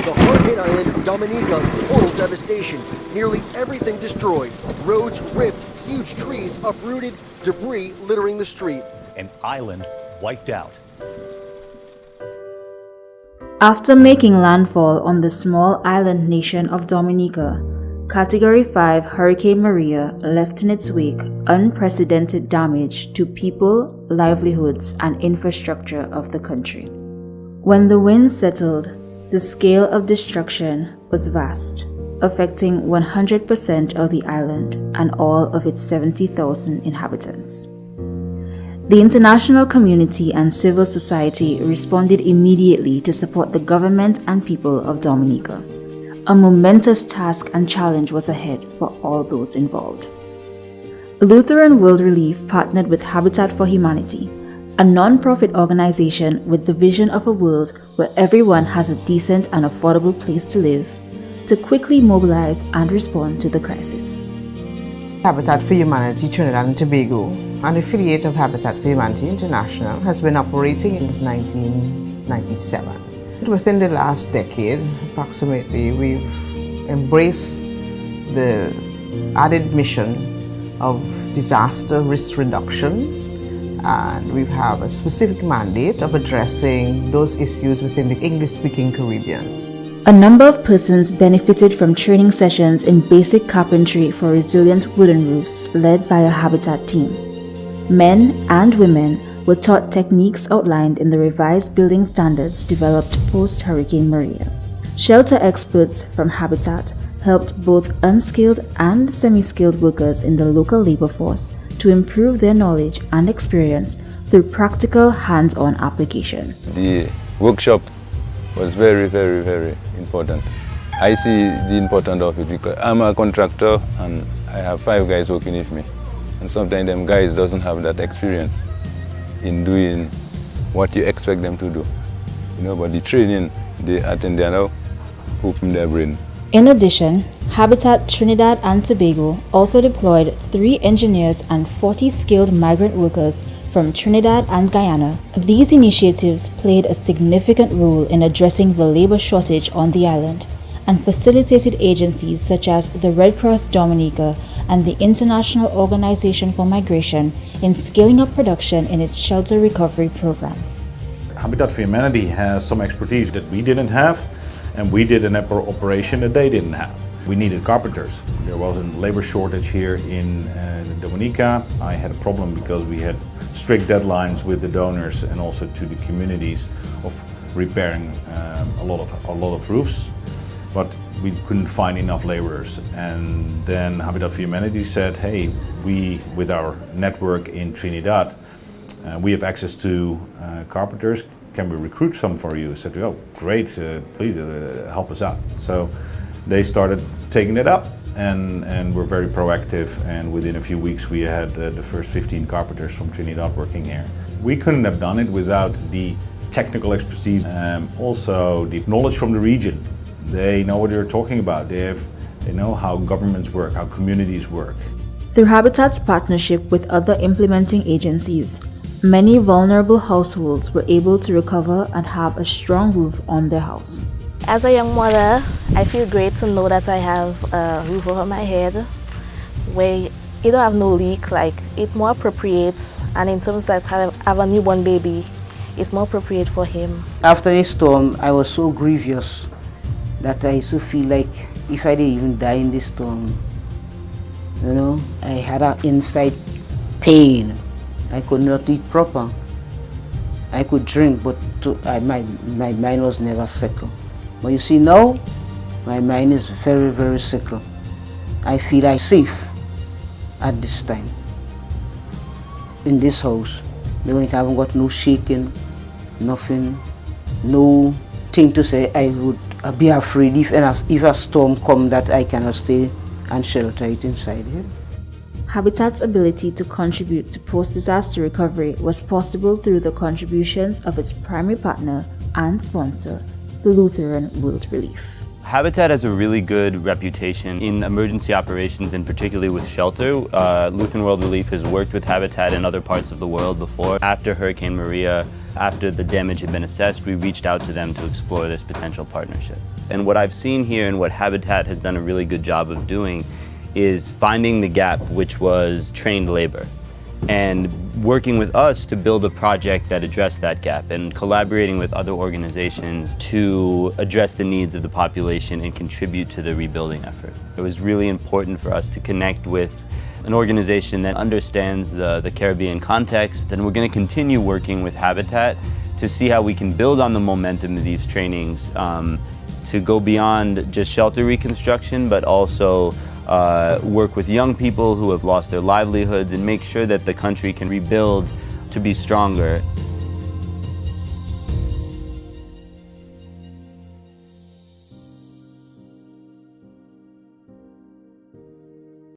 The hard-hit island of Dominica, total devastation. Nearly everything destroyed. Roads ripped, huge trees uprooted, debris littering the street. An island wiped out. After making landfall on the small island nation of Dominica, Category 5 Hurricane Maria left in its wake unprecedented damage to people, livelihoods, and infrastructure of the country. When the winds settled, the scale of destruction was vast, affecting 100% of the island and all of its 70,000 inhabitants. The international community and civil society responded immediately to support the government and people of Dominica. A momentous task and challenge was ahead for all those involved. Lutheran World Relief partnered with Habitat for Humanity, a non-profit organization with the vision of a world where everyone has a decent and affordable place to live, to quickly mobilize and respond to the crisis. Habitat for Humanity Trinidad and Tobago, an affiliate of Habitat for Humanity International, has been operating since 1997. Within the last decade, approximately, we've embraced the added mission of disaster risk reduction, and we have a specific mandate of addressing those issues within the English-speaking Caribbean. A number of persons benefited from training sessions in basic carpentry for resilient wooden roofs led by a Habitat team. Men and women were taught techniques outlined in the revised building standards developed post-Hurricane Maria. Shelter experts from Habitat helped both unskilled and semi-skilled workers in the local labor force to improve their knowledge and experience through practical hands-on application. The workshop was very, very, very important. I see the importance of it because I'm a contractor and I have 5 guys working with me. And sometimes them guys doesn't have that experience in doing what you expect them to do. But the training they attend there now, open their brain. In addition, Habitat Trinidad and Tobago also deployed 3 engineers and 40 skilled migrant workers from Trinidad and Guyana. These initiatives played a significant role in addressing the labor shortage on the island and facilitated agencies such as the Red Cross Dominica and the International Organization for Migration in scaling up production in its shelter recovery program. Habitat for Humanity has some expertise that we didn't have, and we did an operation that they didn't have. We needed carpenters. There was a labor shortage here in Dominica. I had a problem because we had strict deadlines with the donors and also to the communities of repairing a lot of roofs, but we couldn't find enough laborers. And then Habitat for Humanity said, hey, we, with our network in Trinidad, we have access to carpenters. Can we recruit some for you? I said, oh, great, please help us out. So they started taking it up and were very proactive, and within a few weeks we had the first 15 carpenters from Trinidad working here. We couldn't have done it without the technical expertise, also the knowledge from the region. They know what they're talking about. They know how governments work, how communities work. Through Habitat's partnership with other implementing agencies, many vulnerable households were able to recover and have a strong roof on their house. As a young mother, I feel great to know that I have a roof over my head where you don't have no leak. Like, it's more appropriate, and in terms that I have a newborn baby, it's more appropriate for him. After the storm, I was so grievous that I used to feel like if I didn't even die in this storm, I had an inside pain. I could not eat proper. I could drink, but my mind was never settled. But you see now, my mind is very, very settled. I feel I'm safe at this time. In this house, I haven't got no shaking, nothing, no thing to say I would be afraid if a storm comes that I cannot stay and shelter it inside here. Habitat's ability to contribute to post-disaster recovery was possible through the contributions of its primary partner and sponsor, the Lutheran World Relief. Habitat has a really good reputation in emergency operations, and particularly with shelter. Lutheran World Relief has worked with Habitat in other parts of the world before. After Hurricane Maria, After the damage had been assessed, we reached out to them to explore this potential partnership. And what I've seen here and what Habitat has done a really good job of doing is finding the gap, which was trained labor, and working with us to build a project that addressed that gap and collaborating with other organizations to address the needs of the population and contribute to the rebuilding effort. It was really important for us to connect with an organization that understands the Caribbean context, and we're going to continue working with Habitat to see how we can build on the momentum of these trainings to go beyond just shelter reconstruction, but also work with young people who have lost their livelihoods and make sure that the country can rebuild to be stronger.